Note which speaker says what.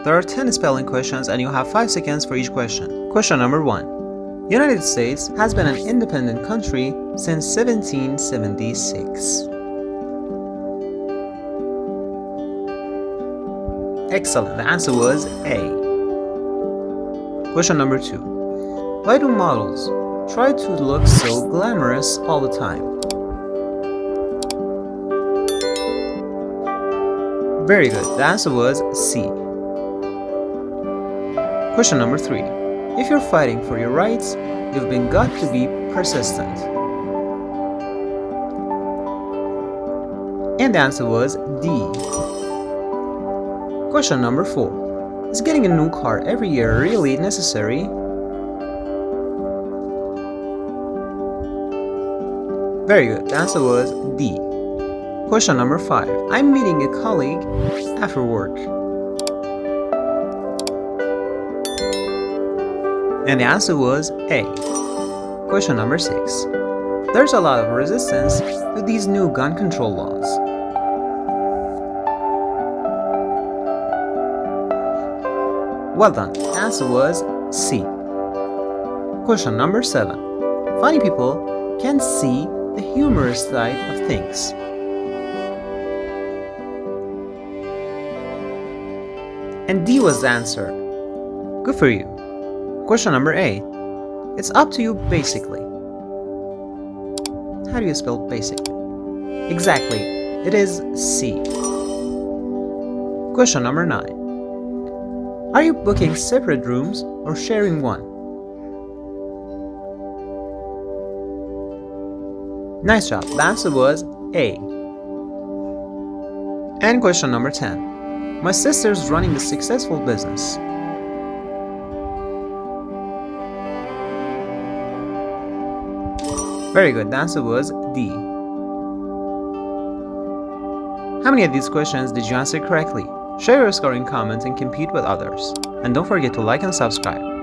Speaker 1: There are 10 spelling questions and you have 5 seconds for each question. Question number 1. United States has been an independent country since 1776. Excellent. The answer was A. Question number 2. Why do models try to look so glamorous all the time? Very good. The answer was C. Question number 3. If you're fighting for your rights, you've been got to be persistent. And the answer was D. Question number 4. Is getting a new car every year really necessary? Very good. The answer was D. Question number 5. I'm meeting a colleague after work. And the answer was A. Question number 6. There's a lot of resistance to these new gun control laws. Well done. The answer was C. Question number 7. Funny people can see the humorous side of things. And D was the answer. Good for you. Question number 8. It's up to you basically. How do you spell basically? Exactly. It is C. Question number 9. Are you booking separate rooms or sharing one? Nice job. The answer was A. And question number 10. My sister's running a successful business. Very good. The answer was D. How many of these questions did you answer correctly? Share your score in comments and compete with others. And don't forget to like and subscribe.